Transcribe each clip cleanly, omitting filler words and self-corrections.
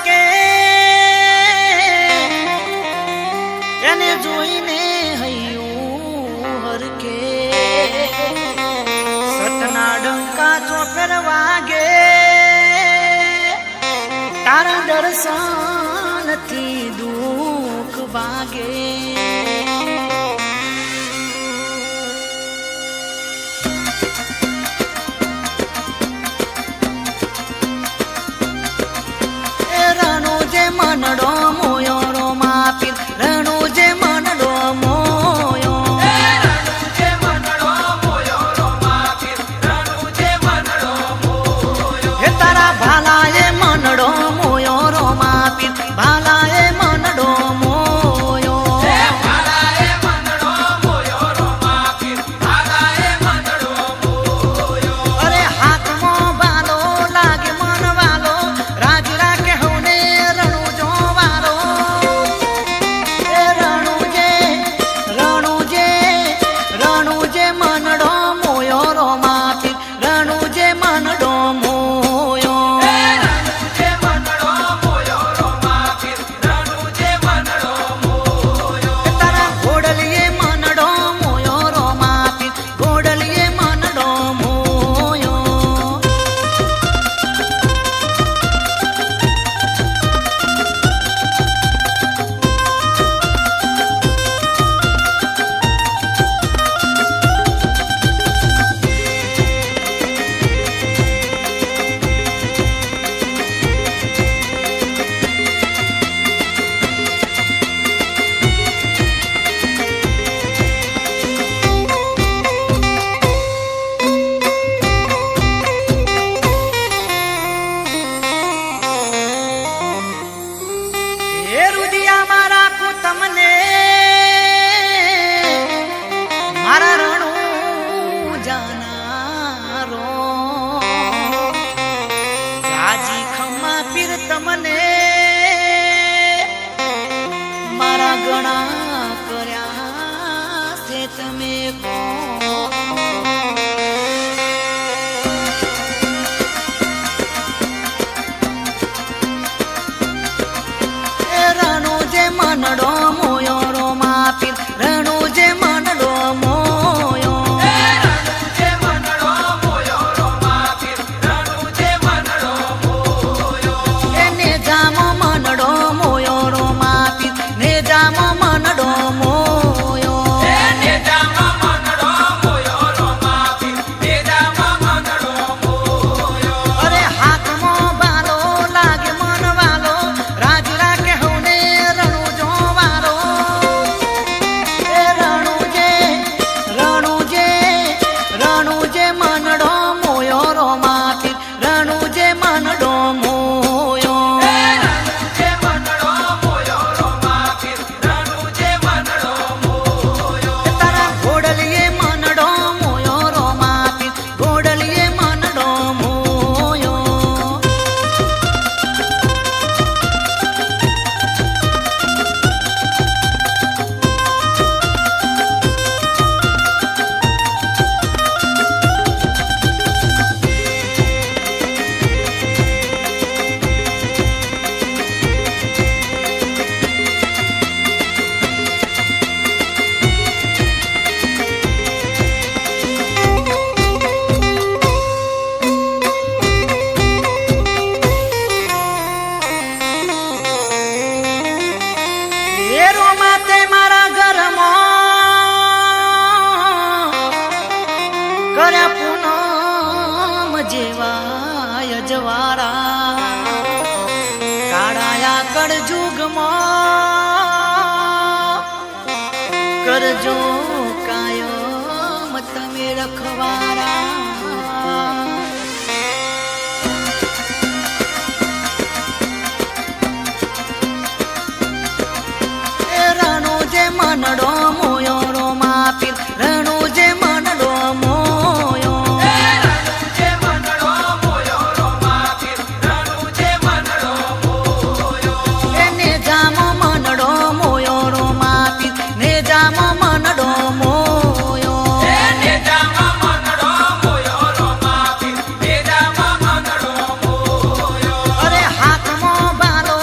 કે એને જોઈને હૈયું હરકે સતના ડંકા ચોફેર વાગે તારા દર્શનથી દુઃખ ભાગે મનડો મોયો રો માપી રણુ જે મનડો મોયો રણુ જે મનડો મોયો રો માપી રણુ જે મનડો મોયો હે તારા ભાલાએ મનડો મોયો રો માપી ભાલાએ મનડો મોયો હે ભાલાએ મનડો મોયો રો માપી ભાલાએ મનડો મોયો અરે હાથમાં બાલો લાગે મન વાલો રાજ રાખે હવને તમને મારા રણુ જાનારો જાજી ખમ્મા પીર તમને મારા ગણા કર્યા છે તમે મનડો મોયો રો માપી રણુ જે મનડો મોયો રણુ જે મનડો મોયો રો માપી રણુ જે મનડો મોયો એને જામો મનડો મોયો રો માપી ને જામો મનડો મોયો ને જામો મનડો મોયો રો માપી ને જામો મનડો મોયો અરે હાથમાં બાલો લાગે મન વાલો રાજ રાખે હવને મનડો મોયો રો માપી રણુ જે મનડો મોયો રણુ જે મનડો મોયો રો માપી રણુ જે મનડો મોયો તારા ઘોડલીએ મનડો મોયો રો માપી ઘોડલીએ મનડો મોયો મારા ઘરમાં કર્યા પૂનમ જેવા અજવાળા કાળાયા કળજુગમાં કરજો કાયમ તમે રખવારા મનડો મોયો રો માપી રણુ જે મનડો મોયો રણુ જે મનડો મોયો રો માપી રણુ જે મનડો મોયો એને જામો મનડો મોયો રો માપી ને જામો મનડો મોયો ને જામો મનડો અરે હાથમાં બાલો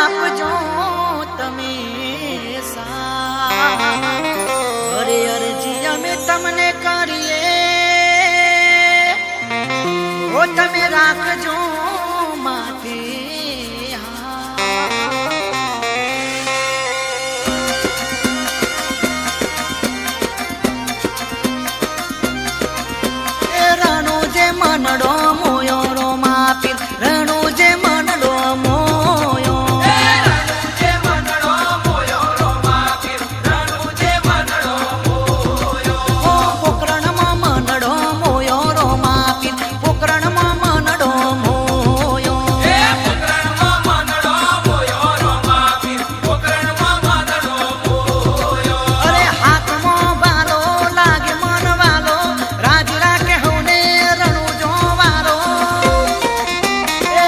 આપજો તમે અરે અરજી અમે તમને કરીએ ઓ તમે રાખજો માથે રણુ જે મનડો મોયો રો માપી રણુ જે મનડો મોયો રણુજે મનડો મોયો રો માપી રણુજે મનડો મોયો ઓ પોકરણમાં મનડો મોયો રો માપી પોકરણમાં મનડો મોયો એ પોકરણમાં મનડો મોયો રો માપી પોકરણમાં મનડો મોયો અરે હાથમાં વાલો લાગે મન વાલો રાજ રાખે હવને રણુ જો વારો એ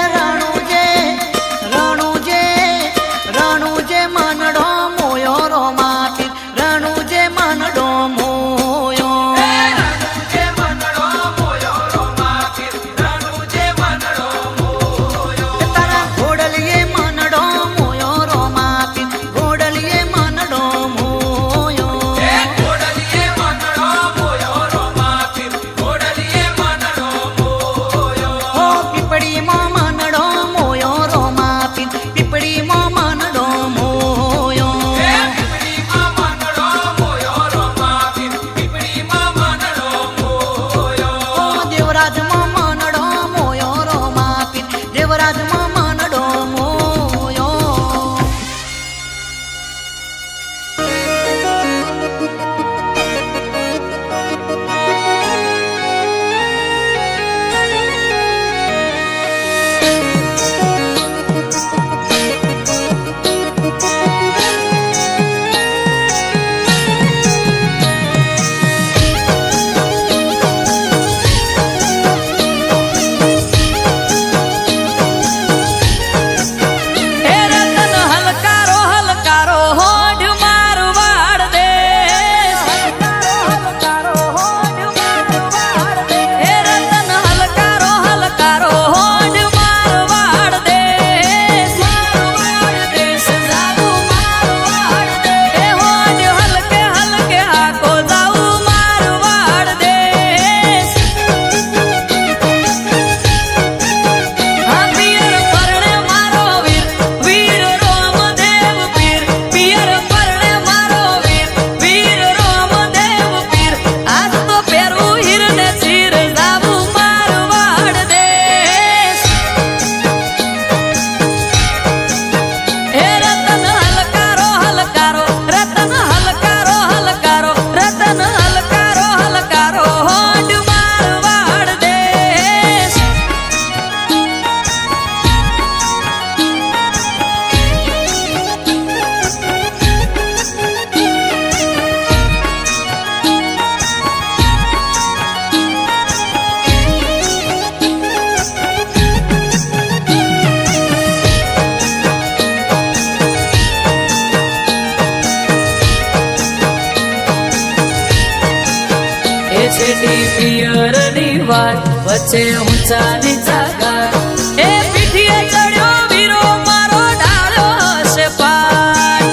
રણુ જે મનડો મોયો રો માપી રણુ જે મનડો મોયો રણુજે મનડો મોયો રો માપી રણુજે મનડો મોયો તારા ઘોડલીએ મનડો મોયો રો માપી ઘોડલીએ મનડો મોયો એ ઘોડલીએ મનડો મોયો રો માપી ઘોડલીએ મનડો મોયો ઓ પીપળીમાં મનડો મોયો રો માપી પીપળીમાં મનડો મોયો એ પીપળીમાં મનડો મોયો રો માપી પીપળીમાં મનડો મોયો ઓ દેવરાજમાં મનડો મોયો રો માપી દેવરાજમાં મનડો મોયો હે રતન હલકારો હલકારો હોડ મારવાડ દે હલકારો હોડ મારવાડ દે હે રતન હલકારો હલકારો હોડ મારવાડ દે મારવાડ દે સજાવું મારવાડ દે હે હોડ હલકે હલકે હાકો જાવું મારવાડ દે હા પિયર પરણે મારો વીર વીર રોમદેવ પીર પિયર પરણે મારો વીર વીર રોમદેવ પીર આજ તો પહેરવું હીરને ચીર જાવું મારવાડ દેશ હે રતન હલકારો હલકારો રતન હલકારો હલકારો રતન હલકારો હલકારો હોડ મારવાડ દેશ એ છેટી પિયરની વાત વચ્ચે ઊંચા નીચા ગાય એ પીઠીએ ચડ્યો વીરો મારો ડાળ્યો હશે પાટ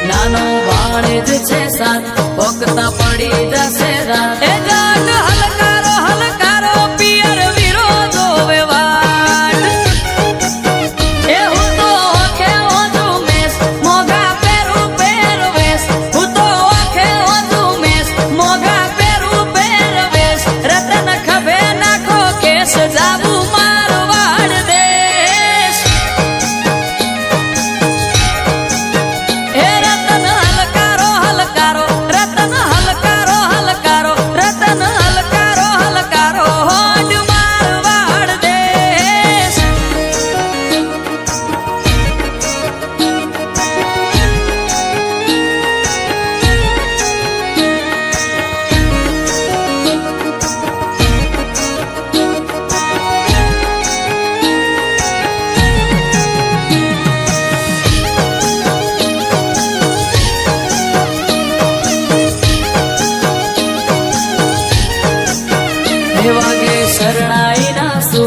નાનો ભાણેજ છે સાત પોકતા પડી જશે રાત એ ગાઢ હલકારો હલકારો પિયર વીરો જોવે વાટ એ હું તો ઓખે ઓછું મેસ મોઘા પહેરું પહેરવેશ હું તો ઓખે ઓછું મેસ મોઘા પહેરું પહેરવેશ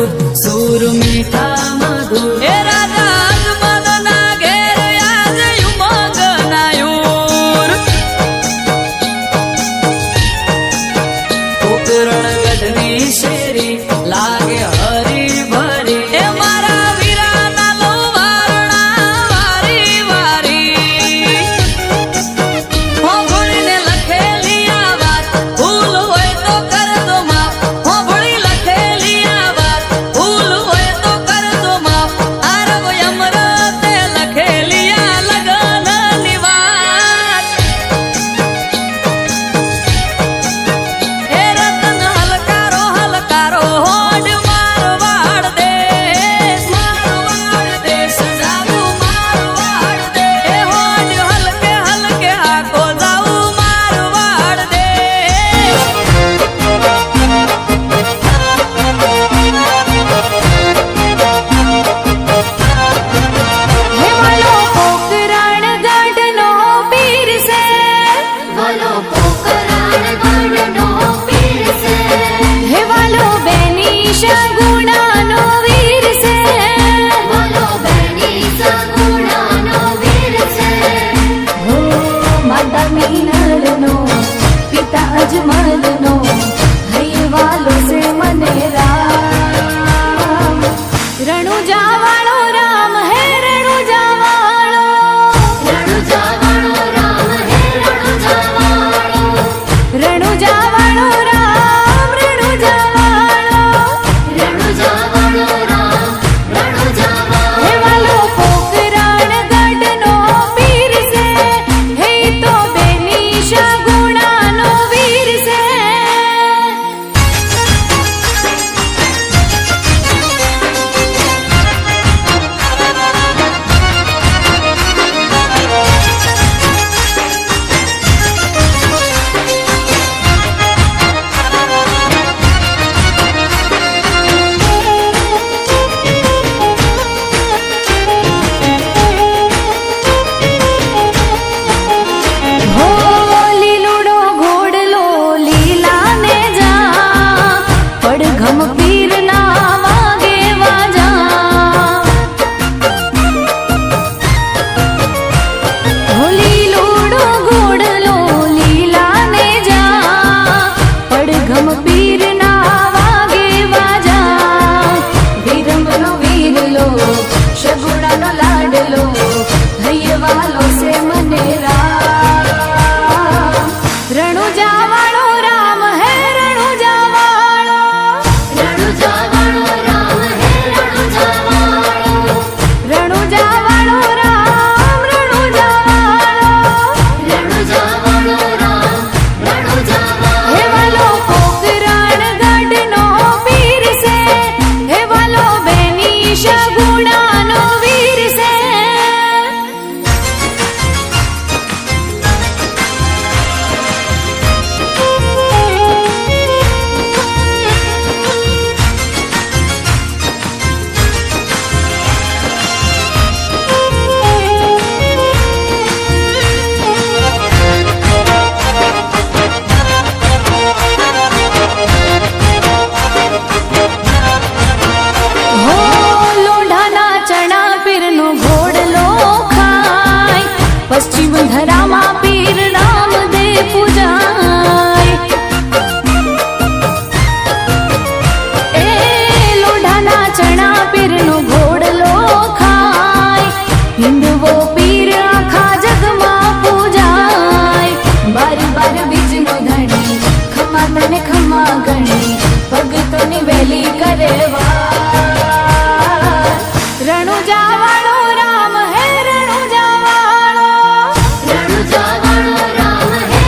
મધુર સુર મીઠા મધુર એ રાજા અજમલના ઘેર આજે ઉમંગ નાયુર ઉકરણગઢની શેરી લાગે હરી ભરી એ મારા વીરાના લો વારણા વારી વારી હોંભળીને લખેલી આ વાત ભૂલ હોય તો કરજો માફ હોંભળી લખેલી આ વાત ભૂલ હોય તો કરજો માફ આરવ અમરતે લખેલી આ લગનની વાત એ રતન હલકારો હલકારો હોડ મારવાડ દેશ જાવું મારવાડ દે એ હોડ હલકે હલકે હાકો જાવું મારવાડ દેશ હેવાલો પોકરણ ગઢનો પીર છે વાલો પોકરણ ગઢનો પીર છે હેવાલો બેની શગુણાનો વીર છે વાલો બેની શગુણાનો વીર છે હો માતા મીનલનો પિતા અજમલનો હૈવાલો છે મને રામ રણુજા વાળો રામ હે રણુજા વાળો રામ હે રણુજા વાળો રામ રણુજા વાળો રામ હે વાલો પોકરણ ગઢનો પીર છે હે તો બેની શગુણાનો વીર છે હો લીલુડો ઘોડલો લીલાને જા પડઘમ પીરના વાગે વાજા હો લીલુડો ઘોડલો લીલાને જા પડઘમ પીરના વાગે વાજા વીરમનો વીરલો શગુણાનો લાડલો હૈયવાલો છે મને રામ રણુજા વાળો રામ હે રણુજા વાળો રામ હે રણુજા વાળો રામ રણુજા વાળો હે વાલો પોકરણ ગઢનો પીર છે હે વાલો બેની શગુણાનો વીર છે હો લોઢાના ચણા પીરનો ઘોડલો ખાય પશ્ચિમ ધરામાં પીર રામદેવ પૂજાય એ લોઢાના ચણા પીરનો ઘોડલો ખાય હિંદવો પીર આખા જગમાં પૂજાય બાર બાર બીજનો ધણી ખમા તને ખમા ગણી ભગતોની વેલી કરે વાર રણુજા વાળો રામ હે રણુજા વાળો રામ હે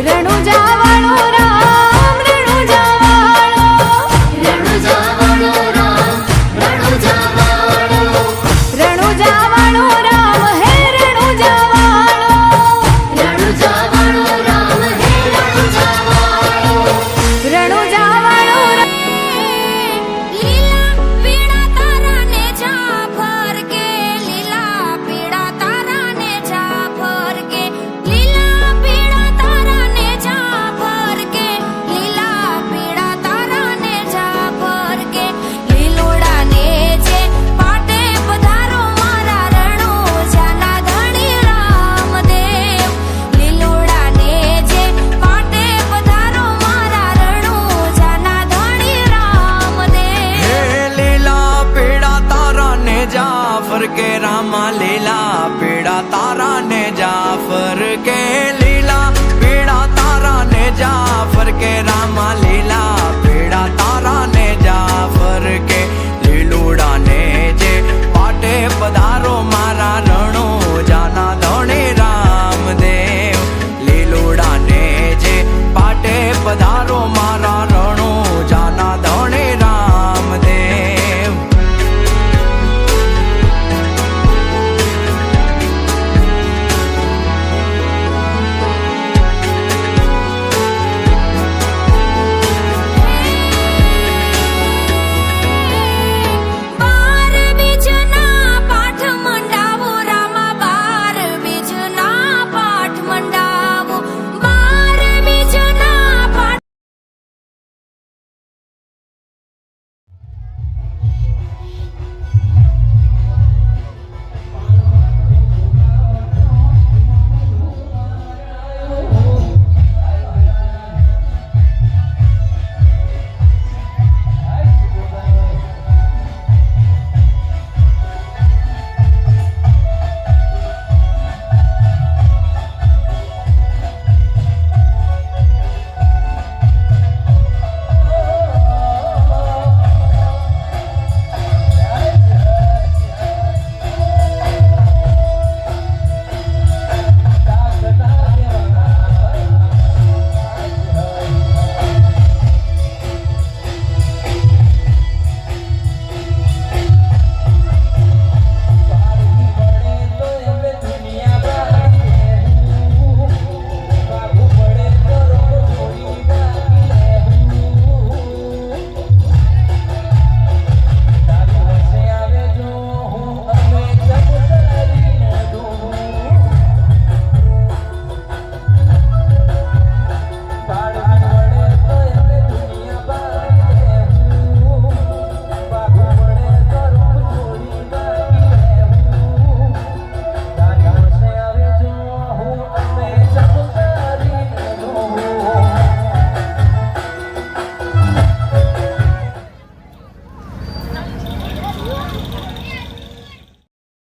રણુજા વાળો રામ રણુજા વાળો के रामा लीला पीड़ा तारा ने जाफर के लीला पीड़ा तारा ने जाफर के रामा लीला पीड़ा तारा ने जाफर के લીલુડા ને જે પાટે પધારો મારા રણો જાના ધણે રામદેવ લીલુડા ને જે પાટે પધારો મારા રણો જાના ધણે રામદેવ બાર બીજના પાઠ મંડાવો રામા બાર બીજના પાઠ મંડાવો બાર બીજના પાઠ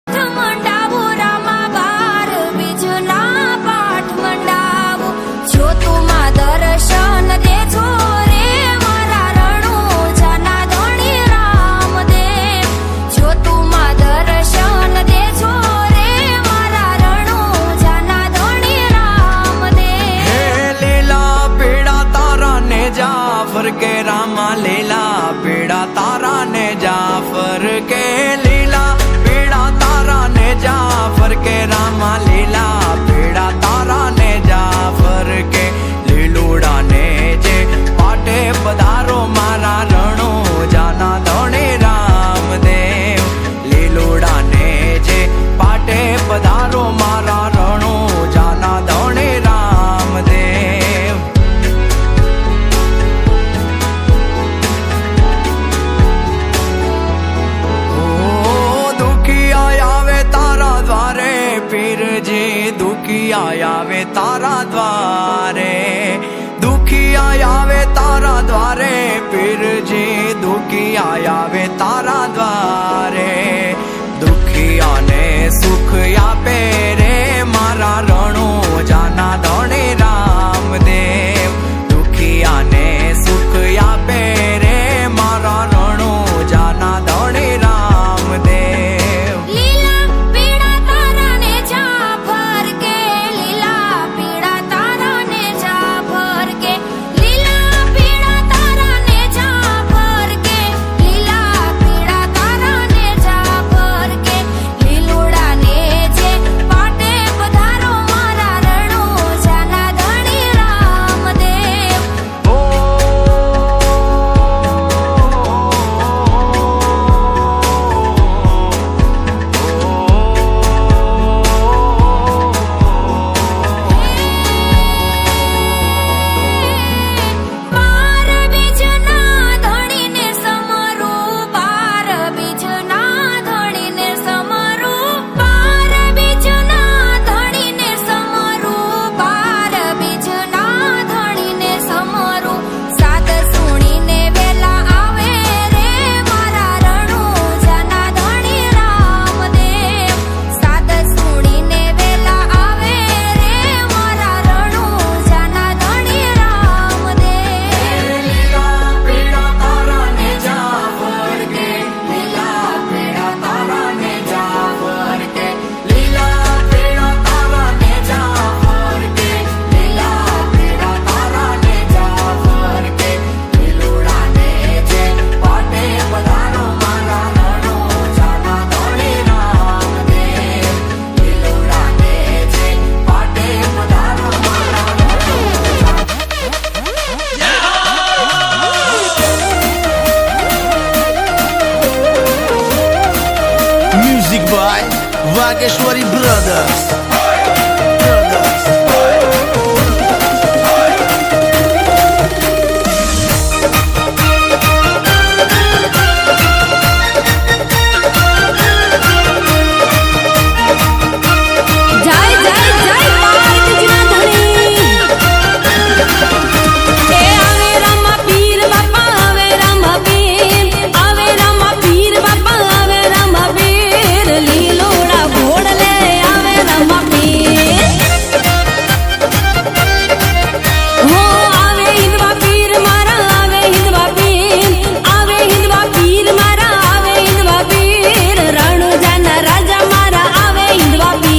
મંડાવો રામા બાર બીજના પાઠ મંડાવો જો તુમાં દર્શન દેજો રે મારા રણો જાના ધણી રામદેવ જો તુમાં દર્શન દેજો રે મારા રણો જાના ધણી રામદેવ હે લીલા પીડા તારા ને જાફર કે રામા લીલા પીડા તારા ને જાફર કે લીલા પીડા તારા ને જાફર કે રામા લીલા પીડા તારા ને જાફર કે લીલુડા ને જે પાટે પધારો મારા રણો જાના ધણે રામદેવ લીલુડા ને જે પાટે પધારો મારા રણો જાના ધણે રામદેવ ઓ દુખિયા આવે તારા દ્વારે પીરજી દુખિયા આવે તારા દ્વારે દુખિયા આવે તારા દ્વારે પીરજી દુખિયા આવે તારા દ્વારે દુખિયાને સુખ આપે રે મારા રણો જાના ધણે રામદેવ દુખિયાને સુખ આપે રે મારા રણો જાના ધણે રામદેવ લીલા પીડા તારા ને જાફર કે લીલા પીડા તારા ને જાફર કે લીલા પીડા તારા ને જાફર કે લીલા પીડા Music by Vageshwari Brothers. જય જય જય પાર્વતીજીના ધણી એ આવે રામા પીર બાપા આવે રામા પીર આવે રામા પીર બાપા આવે રામા પીર લીલોડા ઘોડલે આવે રામા પીર હો આવે હિંદવા પીર મારા આવે હિંદવા પીર આવે હિંદવા પીર મારા આવે હિંદવા પીર રણુજાના રાજા મારા આવે હિંદવા પીર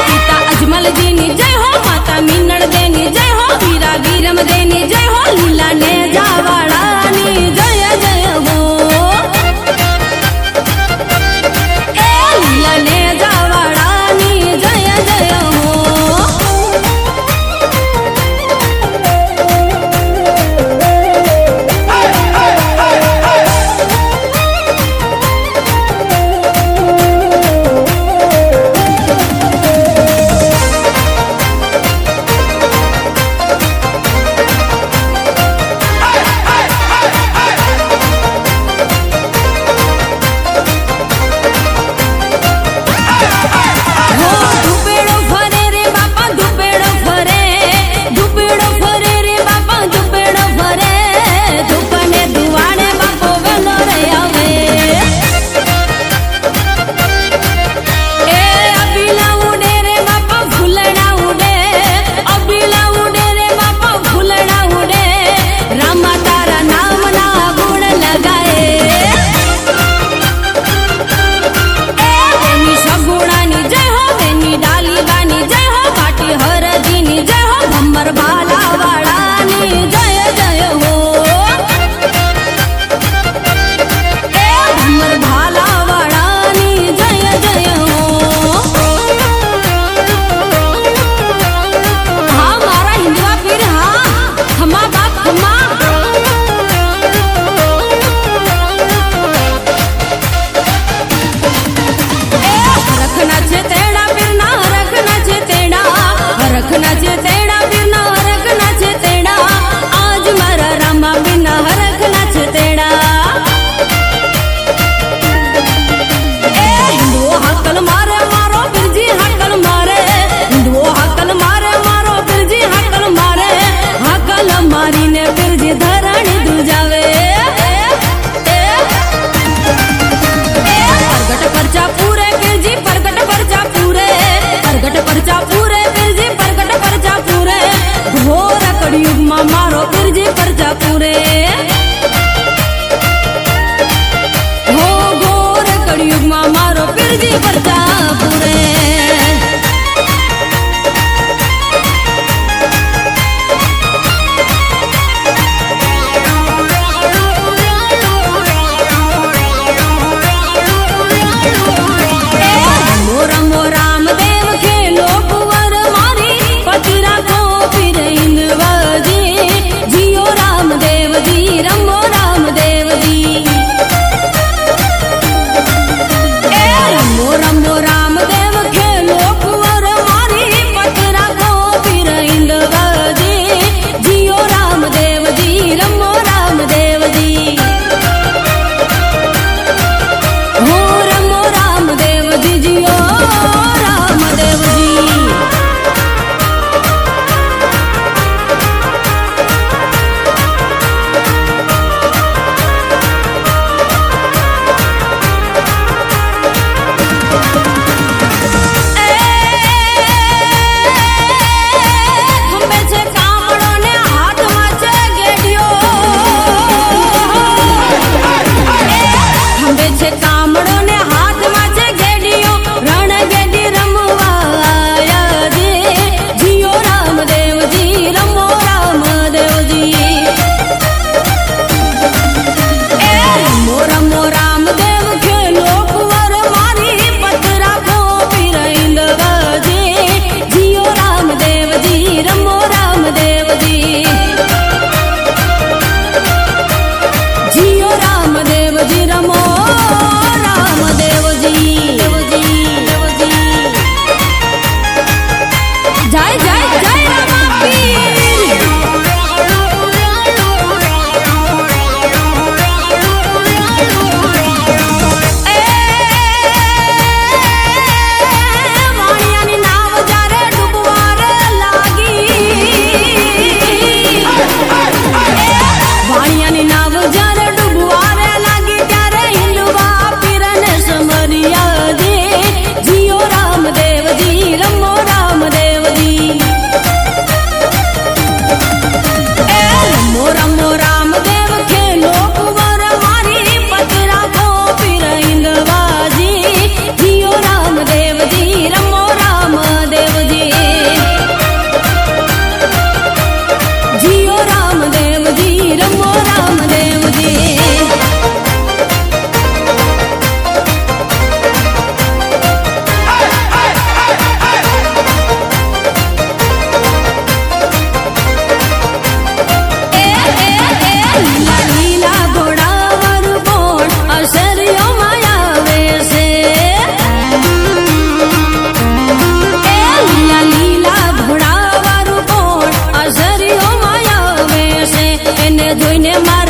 પિતા અજમલજીની જય હો માતા મીનળ દેની જય હો વીરા વીરમ દેની જય હો લીલા ને જાવાળાની જય જય હો લીલા ને જાવાળાની જય જય હો હો ધુપેડો ફરે રે બાપા ધુપેડો ફરે ધુપેડો ફરે રે બાપા ધુપેડો ફરે ધૂપને ધુવાડે બાપો વેલો રે આવે એ અબીલા ઉડે રે બાપા ફૂલડા ઉડે અબીલા ઉડે રે બાપા ફૂલડા ઉડે રામા તારા નામના ગુણ લગાએ એની સગુણાની જય હો એની ડાલીબાની જય હો પાટી હરજીની જય હો ભમ્મર ભાલાવાળાની જય જય હો ભમ્મર ભાલાવાળાની જય જય હો હા મારા હિંદવા પીર હા ખમા બાપ ખમા હરખના છે તેડા પીરના હરખના છે તેડા હરખના છે તેડા પીરના હરખના છે તેડા આજ મારા રામા પીરના હરખના છે તેડા એ હિન્દુઓ હાકલ મારે મારો પીરજી હાકલ મારે હિન્દુઓ હાકલ મારે મારો પીરજી હાકલ મારે હાકલ મારીને પીરજી ધરણી દુજાવે પરગટ પરચા પૂરે પીરજી પરગટ પરચા પૂરે પરગટ પરચા પૂરે પીરજી પરગટ પરચા પૂરે ઘોર કળિયુગમાં મારો પીરજી પરચા પૂરે હો ઘોર કળિયુગમાં મારો પીરજી પરચા પૂરે રમો રમો રામદેવ ખેલો કુંવર જોઈને મારા